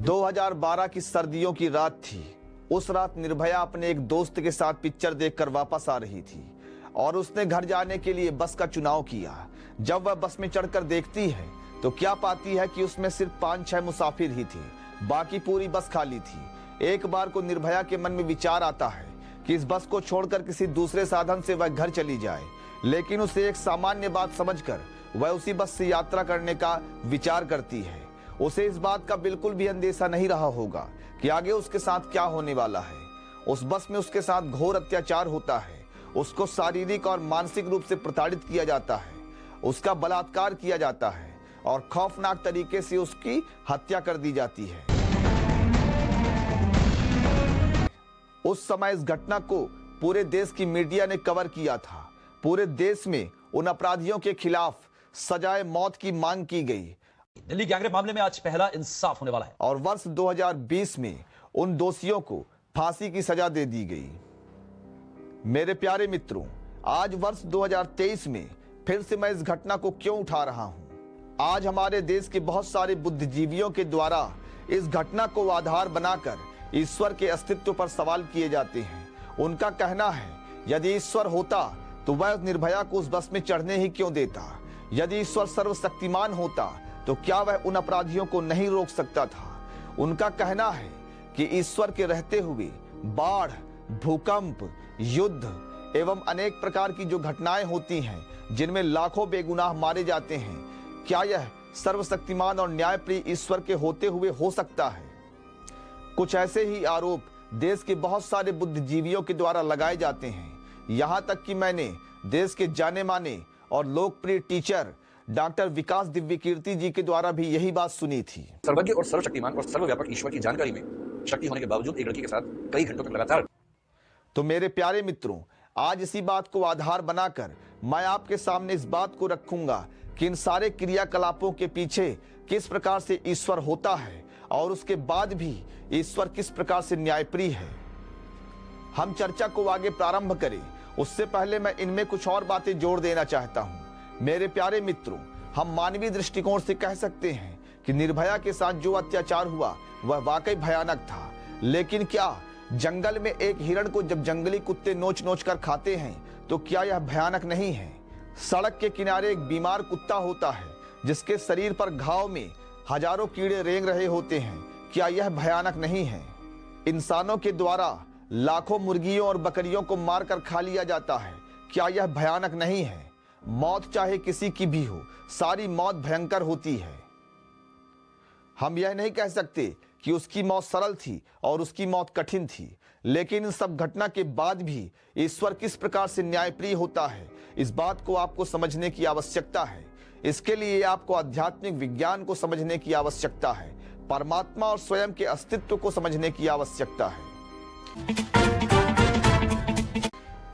2012 की सर्दियों की रात थी। उस रात निर्भया अपने एक दोस्त के साथ पिक्चर देखकर वापस आ रही थी और उसने घर जाने के लिए बस का चुनाव किया। जब वह बस में चढ़कर देखती है तो क्या पाती है कि उसमें सिर्फ 5-6 मुसाफिर ही थे, बाकी पूरी बस खाली थी। एक बार को निर्भया के मन में विचार आता है कि इस बस को छोड़कर किसी दूसरे साधन से वह घर चली जाए, लेकिन उसे एक सामान्य बात समझकर वह उसी बस से यात्रा करने का विचार करती है। उसे इस बात का बिल्कुल भी अंदेशा नहीं रहा होगा कि आगे उसके साथ क्या होने वाला है। उस बस में उसके साथ घोर अत्याचार होता है, उसको शारीरिक और मानसिक रूप से प्रताड़ित किया जाता है, उसका बलात्कार किया जाता है और खौफनाक तरीके से उसकी हत्या कर दी जाती है। उस समय इस घटना को पूरे देश की मीडिया ने कवर किया था। पूरे देश में उन अपराधियों के खिलाफ सजाए मौत की मांग की गई। दिल्ली गैंगरेप मामले में आज पहला इंसाफ होने वाला है और वर्ष 2020 में उन दोषियों को फांसी की सजा दे दी गई। मेरे प्यारे मित्रों, आज वर्ष 2023 में फिर से मैं इस घटना को क्यों उठा रहा हूं? आज हमारे देश के बहुत सारे बुद्धिजीवियों के द्वारा इस घटना को आधार बनाकर ईश्वर के अस्तित्व पर सवाल किए जाते हैं। उनका कहना है, यदि ईश्वर होता तो वह निर्भया को उस बस में चढ़ने ही क्यों देता? यदि ईश्वर सर्वशक्तिमान होता तो क्या वह उन अपराधियों को नहीं रोक सकता था? उनका कहना है कि ईश्वर के रहते हुए बाढ़, भूकंप, युद्ध एवं अनेक प्रकार की जो घटनाएं होती हैं जिनमें लाखों बेगुनाह मारे जाते हैं, क्या यह सर्वशक्तिमान और न्यायप्रिय ईश्वर के होते हुए हो सकता है? कुछ ऐसे ही आरोप देश के बहुत सारे बुद्धिजीवियों के द्वारा लगाए जाते हैं। यहाँ तक कि मैंने देश के जाने माने और लोकप्रिय टीचर डॉक्टर विकास दिव्यकीर्ति जी के द्वारा भी यही बात सुनी थी। सर्वज्ञ और सर्वशक्तिमान और सर्वव्यापक ईश्वर की जानकारी में शक्ति होने के बावजूद एक लड़की के साथ कई घंटों तक लगातार। तो मेरे प्यारे मित्रों, आज इसी बात को आधार बनाकर मैं आपके सामने इस बात को रखूंगा कि इन सारे क्रियाकलापों के पीछे किस प्रकार से ईश्वर होता है और उसके बाद भी ईश्वर किस प्रकार से न्यायप्रिय है। हम चर्चा को आगे प्रारंभ करें उससे पहले मैं इनमें कुछ और बातें जोड़ देना चाहता हूं। मेरे प्यारे मित्रों, हम मानवीय दृष्टिकोण से कह सकते हैं कि निर्भया के साथ जो अत्याचार हुआ वह वाकई भयानक था, लेकिन क्या जंगल में एक हिरण को जब जंगली कुत्ते नोच नोच कर खाते हैं तो क्या यह भयानक नहीं है? सड़क के किनारे एक बीमार कुत्ता होता है जिसके शरीर पर घाव में हजारों कीड़े रेंग रहे होते हैं, क्या यह भयानक नहीं है? इंसानों के द्वारा लाखों मुर्गियों और बकरियों को मारकर खा लिया जाता है, क्या यह भयानक नहीं है? मौत चाहे किसी की भी हो, सारी मौत भयंकर होती है। हम यह नहीं कह सकते कि उसकी मौत सरल थी और उसकी मौत कठिन थी, लेकिन इन सब घटना के बाद भी ईश्वर किस प्रकार से न्यायप्रिय होता है, इस बात को आपको समझने की आवश्यकता है। इसके लिए आपको आध्यात्मिक विज्ञान को समझने की आवश्यकता है, परमात्मा और स्वयं के अस्तित्व को समझने की आवश्यकता है।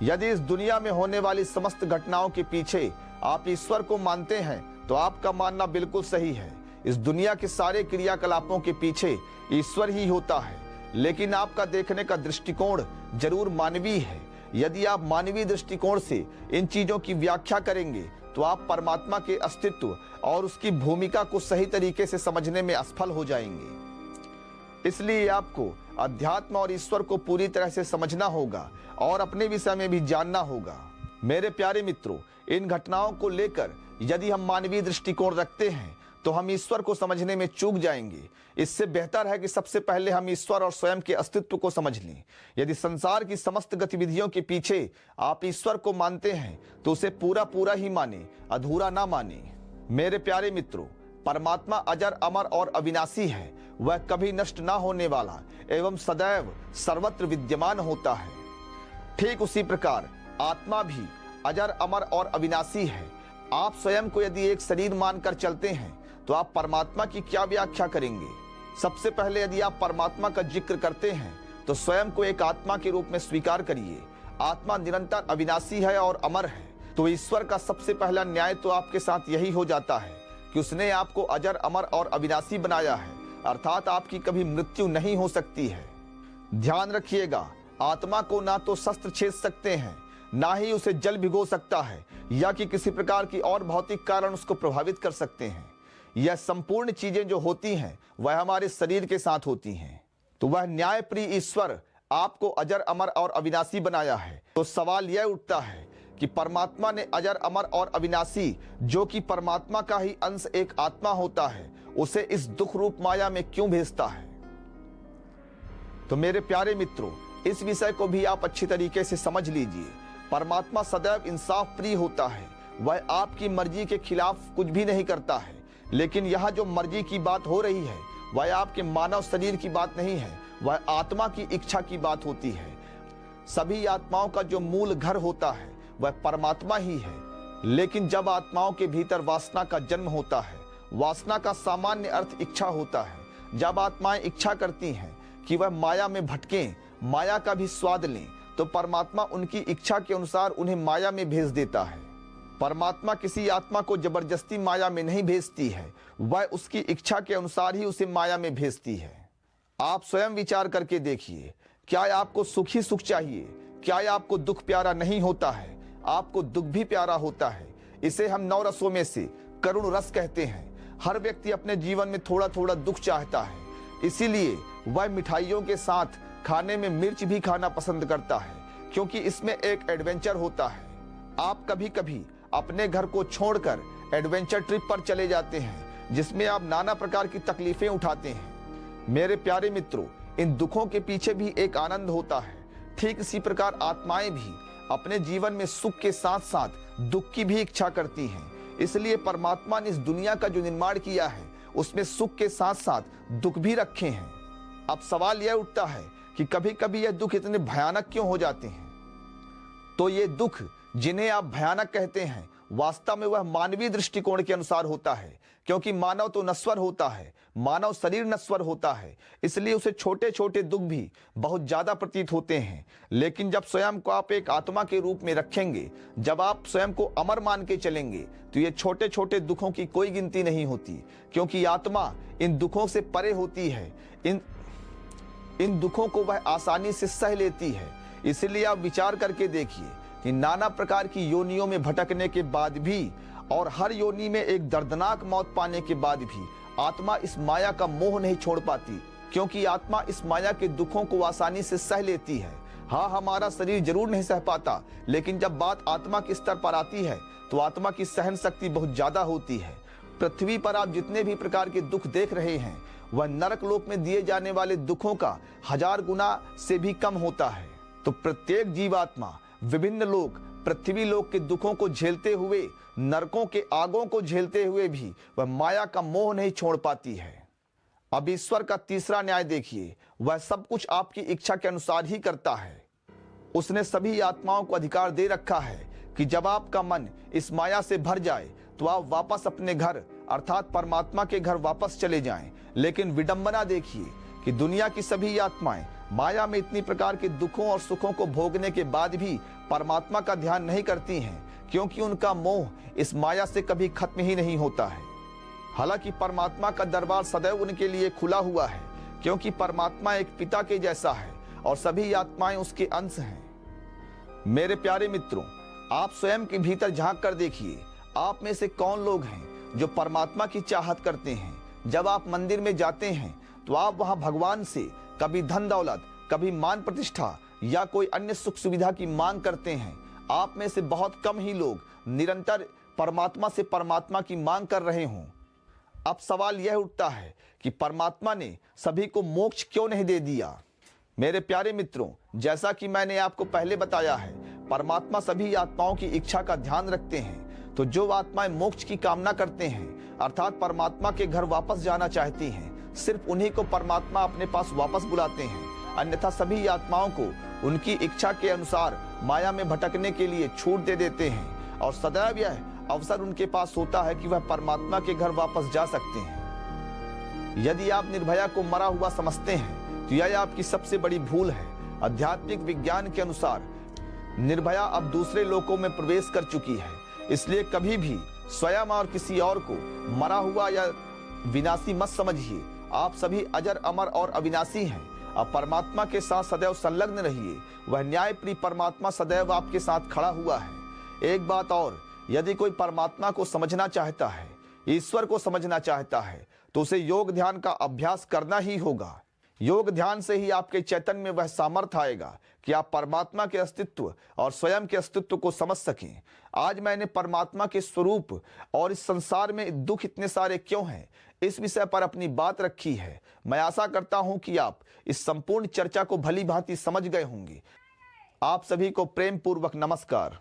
यदि इस दुनिया में होने वाली समस्त घटनाओं के पीछे आप ईश्वर को मानते हैं तो आपका मानना बिल्कुल सही है। इस दुनिया के सारे क्रियाकलापों के पीछे ईश्वर ही होता है, लेकिन आपका देखने का दृष्टिकोण जरूर मानवीय है। यदि आप मानवीय दृष्टिकोण से इन चीजों की व्याख्या करेंगे तो आप परमात्मा के अस्तित्व और उसकी भूमिका को सही तरीके से समझने में असफल हो जाएंगे। इसलिए आपको अध्यात्म और ईश्वर को पूरी तरह से समझना होगा और अपने विषय में भी जानना होगा। मेरे प्यारे मित्रों, इन घटनाओं को लेकर यदि हम मानवीय दृष्टिकोण रखते हैं तो हम ईश्वर को समझने में चूक जाएंगे। इससे बेहतर है कि सबसे पहले हम ईश्वर और स्वयं के अस्तित्व को समझ लें। यदि संसार की समस्त गतिविधियों के पीछे आप ईश्वर को मानते हैं तो उसे पूरा पूरा ही माने, अधूरा ना माने। मेरे प्यारे मित्रों, परमात्मा अजर, अमर और अविनाशी है। वह कभी नष्ट ना होने वाला एवं सदैव सर्वत्र विद्यमान होता है। ठीक उसी प्रकार आत्मा भी अजर, अमर और अविनाशी है। आप स्वयं को यदि एक शरीर मानकर चलते हैं तो आप परमात्मा की क्या व्याख्या करेंगे? सबसे पहले यदि आप परमात्मा का जिक्र करते हैं तो स्वयं को एक आत्मा के रूप में स्वीकार करिए। आत्मा निरंतर अविनाशी है और अमर है, तो ईश्वर का सबसे पहला न्याय तो आपके साथ यही हो जाता है कि उसने आपको अजर, अमर और अविनाशी बनाया है, अर्थात आपकी कभी मृत्यु नहीं हो सकती है। ध्यान रखिएगा, आत्मा को ना तो शस्त्र छेद सकते हैं, ना ही उसे जल भिगो सकता है या कि किसी प्रकार की और भौतिक कारण उसको प्रभावित कर सकते हैं। यह संपूर्ण चीजें जो होती हैं वह हमारे शरीर के साथ होती हैं। तो वह न्यायप्रिय ईश्वर आपको अजर अमर और अविनाशी बनाया है। तो सवाल यह उठता है कि परमात्मा ने अजर अमर और अविनाशी, जो कि परमात्मा का ही अंश एक आत्मा होता है, उसे इस दुख रूप माया में क्यों भेजता है। तो मेरे प्यारे मित्रों, इस विषय को भी आप अच्छी तरीके से समझ लीजिए। परमात्मा सदैव इंसाफ प्रिय होता है। वह आपकी मर्जी के खिलाफ कुछ भी नहीं करता है। लेकिन यहाँ जो मर्जी की बात हो रही है वह आपके मानव शरीर की बात नहीं है, वह आत्मा की इच्छा की बात होती है। सभी आत्माओं का जो मूल घर होता है वह परमात्मा ही है। लेकिन जब आत्माओं के भीतर वासना का जन्म होता है, वासना का सामान्य अर्थ इच्छा होता है। जब आत्माएं इच्छा करती हैं कि वह माया में भटकें, माया का भी स्वाद लें, तो परमात्मा उनकी इच्छा के अनुसार उन्हें माया में भेज देता है। परमात्मा किसी आत्मा को जबरदस्ती माया में नहीं भेजती है, वह उसकी इच्छा के अनुसार ही उसे माया में भेजती है। आप स्वयं विचार करके देखिए, क्या आपको सुख ही सुख चाहिए? क्या आपको दुख प्यारा नहीं होता है? आपको दुख भी प्यारा होता है। इसे हम 9 रसों में से करुण रस कहते हैं। हर व्यक्ति अपने जीवन में थोड़ा थोड़ा दुख चाहता है, इसीलिए वह मिठाइयों के साथ खाने में मिर्च भी खाना पसंद करता है, क्योंकि इसमें एक एडवेंचर होता है। आप कभी कभी अपने घर को छोड़कर एडवेंचर ट्रिप पर चले जाते हैं, जिसमें आप नाना प्रकार की तकलीफें उठाते हैं। मेरे प्यारे मित्रों, इन दुखों के पीछे भी एक आनंद होता है। ठीक इसी प्रकार आत्माएं भी अपने जीवन में सुख के साथ साथ दुख की भी इच्छा करती हैं। इसलिए परमात्मा ने इस दुनिया का जो निर्माण किया है उसमें सुख के साथ साथ दुख भी रखे हैं। अब सवाल यह उठता है कि कभी कभी यह दुख इतने भयानक क्यों हो जाते हैं। तो ये दुख जिन्हें आप भयानक कहते हैं, वास्तव में वह मानवीय दृष्टिकोण के अनुसार होता है, क्योंकि मानव तो नश्वर होता है, मानव शरीर नश्वर होता है, इसलिए उसे छोटे छोटे दुख भी बहुत ज्यादा प्रतीत होते हैं। लेकिन जब स्वयं को आप एक आत्मा के रूप में रखेंगे, जब आप स्वयं को अमर मान के चलेंगे, तो ये छोटे छोटे दुखों की कोई गिनती नहीं होती, क्योंकि आत्मा इन दुखों से परे होती है। इन दुखों को वह आसानी से सह लेती है। इसलिए आप विचार करके देखिए कि नाना प्रकार की योनियों में भटकने के बाद भी और हर योनि में एक दर्दनाक मौत पाने के बाद भी आत्मा इस माया का मोह नहीं छोड़ पाती, क्योंकि आत्मा इस माया के दुखों को आसानी से सह लेती है। हाँ, हमारा शरीर जरूर नहीं सह पाता, लेकिन जब बात आत्मा के स्तर पर आती है तो आत्मा की सहन शक्ति बहुत ज्यादा होती है। पृथ्वी पर आप जितने भी प्रकार के दुख देख रहे हैं, वह नरक लोक में दिए जाने वाले दुखों का 1000 गुना से भी कम होता है। तो प्रत्येक जीवात्मा विभिन्न लोक, पृथ्वी लोक के दुखों को झेलते हुए, नरकों के आगों को झेलते हुए भी वह माया का मोह नहीं छोड़ पाती है। अब ईश्वर का तीसरा न्याय देखिए, वह सब कुछ आपकी इच्छा के अनुसार ही करता है। उसने सभी आत्माओं को अधिकार दे रखा है कि जब आपका मन इस माया से भर जाए तो आप वापस अपने घर अर्थात परमात्मा के घर वापस चले जाएं। लेकिन विडंबना देखिए कि दुनिया की सभी आत्माएं माया में इतनी प्रकार के दुखों और सुखों को भोगने के बाद भी परमात्मा का ध्यान नहीं करती हैं, क्योंकि उनका मोह इस माया से कभी खत्म ही नहीं होता है। हालांकि परमात्मा का दरबार सदैव उनके लिए खुला हुआ है, क्योंकि परमात्मा एक पिता के जैसा है और सभी आत्माएं उसके अंश हैं। मेरे प्यारे मित्रों, आप स्वयं के भीतर झांक कर देखिए, आप में से कौन लोग हैं जो परमात्मा की चाहत करते हैं। जब आप मंदिर में जाते हैं तो आप वहां भगवान से कभी धन दौलत, कभी मान प्रतिष्ठा या कोई अन्य सुख सुविधा की मांग करते हैं। आप में से बहुत कम ही लोग निरंतर परमात्मा से परमात्मा की मांग कर रहे हों। अब सवाल यह उठता है कि परमात्मा ने सभी को मोक्ष क्यों नहीं दे दिया। मेरे प्यारे मित्रों, जैसा कि मैंने आपको पहले बताया है, परमात्मा सभी आत्माओं की इच्छा का ध्यान रखते हैं। तो जो आत्माएं मोक्ष की कामना करते हैं, अर्थात परमात्मा के घर वापस जाना चाहती हैं, सिर्फ उन्हीं को परमात्मा अपने पास वापस बुलाते हैं। अन्यथा सभी आत्माओं को उनकी इच्छा के अनुसार माया में भटकने के लिए छूट दे देते हैं और सदैव यह अवसर उनके पास होता है कि वह परमात्मा के घर वापस जा सकते हैं। यदि आप निर्भया को मरा हुआ समझते हैं तो यह आपकी सबसे बड़ी भूल है। आध्यात्मिक विज्ञान के अनुसार निर्भया अब दूसरे लोकों में प्रवेश कर चुकी है, इसलिए कभी भी स्वयं और किसी और को मरा हुआ या विनाशी मत समझिए। आप सभी अजर अमर और अविनाशी हैं। अब परमात्मा के साथ सदैव संलग्न रहिए। वह न्यायप्रिय परमात्मा सदैव आपके साथ खड़ा हुआ है। एक बात और, यदि कोई परमात्मा को समझना चाहता है ईश्वर को समझना चाहता है तो उसे योग ध्यान का अभ्यास करना ही होगा। योग ध्यान से ही आपके चैतन्य में वह सामर्थ्य आएगा कि आप परमात्मा के अस्तित्व और स्वयं के अस्तित्व को समझ सकें। आज मैंने परमात्मा के स्वरूप और इस संसार में दुख इतने सारे क्यों हैं, इस विषय पर अपनी बात रखी है। मैं आशा करता हूं कि आप इस संपूर्ण चर्चा को भली भांति समझ गए होंगे। आप सभी को प्रेम पूर्वक नमस्कार।